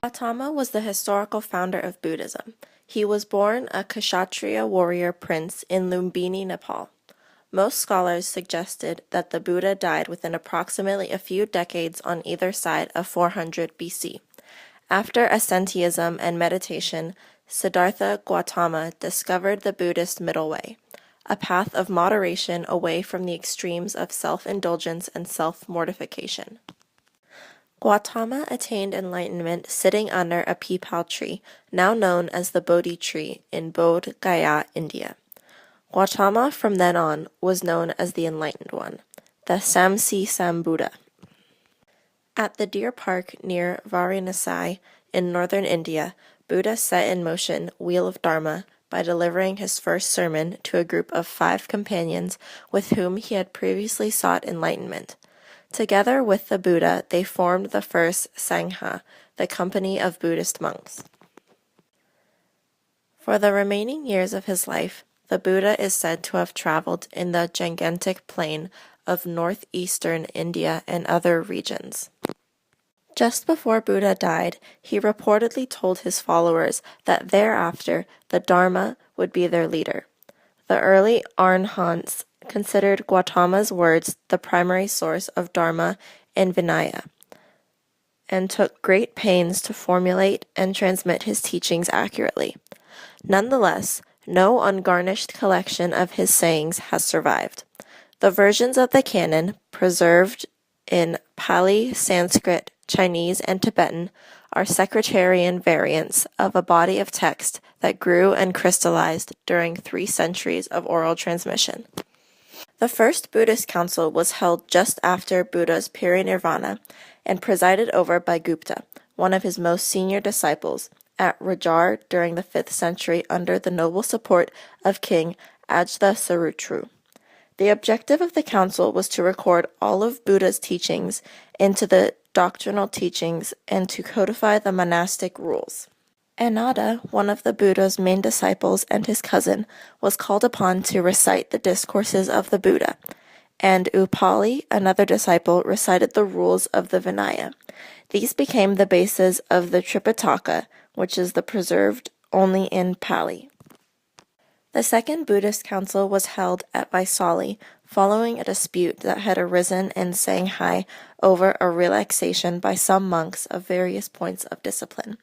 Gautama was the historical founder of Buddhism. He was born a Kshatriya warrior prince in Lumbini, Nepal. Most scholars suggested that the Buddha died within approximately a few decades on either side of 400 BC. After asceticism and meditation, Siddhartha Gautama discovered the Buddhist middle way, a path of moderation away from the extremes of self-indulgence and self-mortification. Gautama attained enlightenment sitting under a peepal tree, now known as the Bodhi tree, in Bodh Gaya, India. Gautama from then on was known as the Enlightened One, the Samsi Sambuddha. At the deer park near Varanasi in northern India, Buddha set in motion Wheel of Dharma by delivering his first sermon to a group of 5 companions with whom he had previously sought enlightenment. Together with the Buddha, they formed the first Sangha, the company of Buddhist monks. For the remaining years of his life, the Buddha is said to have traveled in the gigantic plain of northeastern India and other regions. Just before Buddha died, he reportedly told his followers that thereafter the Dharma would be their leader. The early Arhants considered Gautama's words the primary source of Dharma and Vinaya, and took great pains to formulate and transmit his teachings accurately. Nonetheless, no ungarnished collection of his sayings has survived. The versions of the canon, preserved in Pali, Sanskrit, Chinese, and Tibetan, are sectarian variants of a body of text that grew and crystallized during 3 centuries of oral transmission. The first Buddhist council was held just after Buddha's parinirvana and presided over by Gupta, one of his most senior disciples, at Rajar during the 5th century under the noble support of King Ajatasattu. The objective of the council was to record all of Buddha's teachings into the doctrinal teachings and to codify the monastic rules. Ananda, one of the Buddha's main disciples and his cousin, was called upon to recite the discourses of the Buddha, and Upali, another disciple, recited the rules of the Vinaya. These became the basis of the Tripitaka, which is the preserved only in Pali. The second Buddhist council was held at Vaisali, following a dispute that had arisen in Shanghai over a relaxation by some monks of various points of discipline.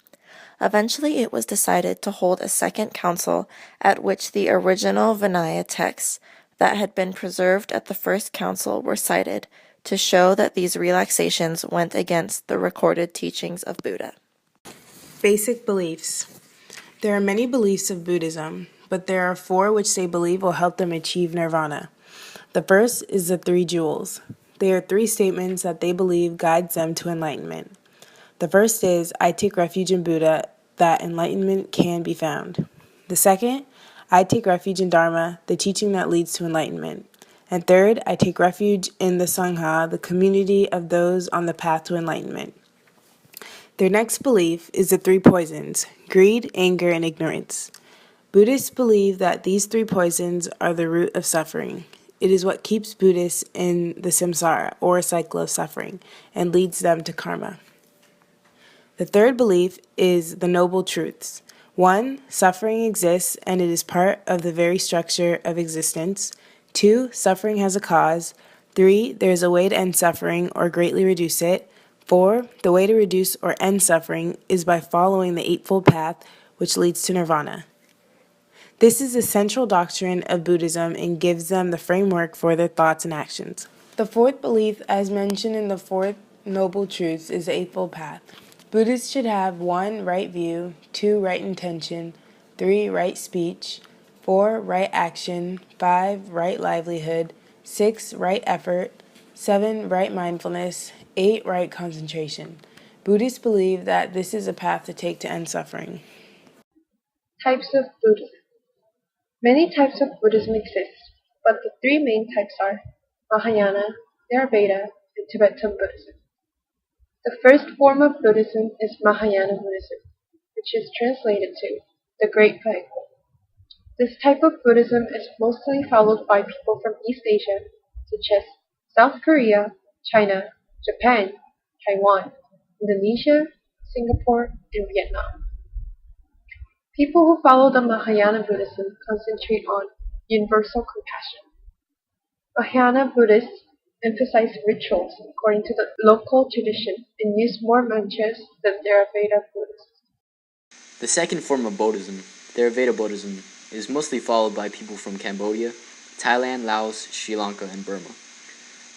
Eventually it was decided to hold a second council at which the original Vinaya texts that had been preserved at the first council were cited to show that these relaxations went against the recorded teachings of Buddha. Basic beliefs. There are many beliefs of Buddhism, but there are 4 which they believe will help them achieve nirvana. The first is the 3 jewels. They are 3 statements that they believe guides them to enlightenment. The first is, I take refuge in Buddha, that enlightenment can be found. The second, I take refuge in Dharma, the teaching that leads to enlightenment. And third, I take refuge in the Sangha, the community of those on the path to enlightenment. Their next belief is the 3 poisons, greed, anger, and ignorance. Buddhists believe that these 3 poisons are the root of suffering. It is what keeps Buddhists in the samsara, or cycle of suffering, and leads them to karma. The third belief is the noble truths. 1, suffering exists and it is part of the very structure of existence. 2, suffering has a cause. 3, there is a way to end suffering or greatly reduce it. 4, the way to reduce or end suffering is by following the Eightfold Path, which leads to nirvana. This is the central doctrine of Buddhism and gives them the framework for their thoughts and actions. The fourth belief, as mentioned in the 4 Noble Truths, is the Eightfold Path. Buddhists should have 1, right view, 2, right intention, 3, right speech, 4, right action, 5, right livelihood, 6, right effort, 7, right mindfulness, 8, right concentration. Buddhists believe that this is a path to take to end suffering. Types of Buddhism. Many types of Buddhism exist, but the 3 main types are Mahayana, Theravada, and Tibetan Buddhism. The first form of Buddhism is Mahayana Buddhism, which is translated to the Great Vehicle. This type of Buddhism is mostly followed by people from East Asia, such as South Korea, China, Japan, Taiwan, Indonesia, Singapore, and Vietnam. People who follow the Mahayana Buddhism concentrate on universal compassion. Mahayana Buddhists emphasize rituals according to the local tradition and use more mantras than Theravada Buddhists. The second form of Buddhism, Theravada Buddhism, is mostly followed by people from Cambodia, Thailand, Laos, Sri Lanka, and Burma.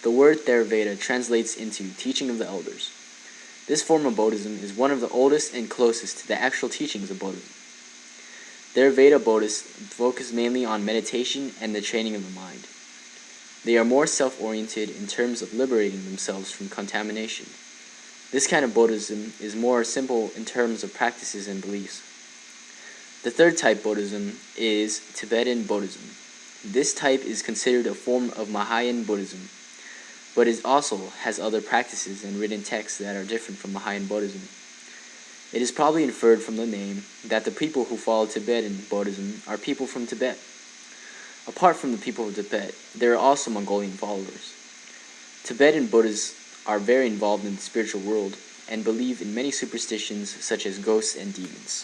The word Theravada translates into teaching of the elders. This form of Buddhism is one of the oldest and closest to the actual teachings of Buddhism. Theravada Buddhists focus mainly on meditation and the training of the mind. They are more self-oriented in terms of liberating themselves from contamination. This kind of Buddhism is more simple in terms of practices and beliefs. The third type Buddhism is Tibetan Buddhism. This type is considered a form of Mahayana Buddhism, but it also has other practices and written texts that are different from Mahayana Buddhism. It is probably inferred from the name that the people who follow Tibetan Buddhism are people from Tibet. Apart from the people of Tibet, there are also Mongolian followers. Tibetan Buddhists are very involved in the spiritual world and believe in many superstitions such as ghosts and demons.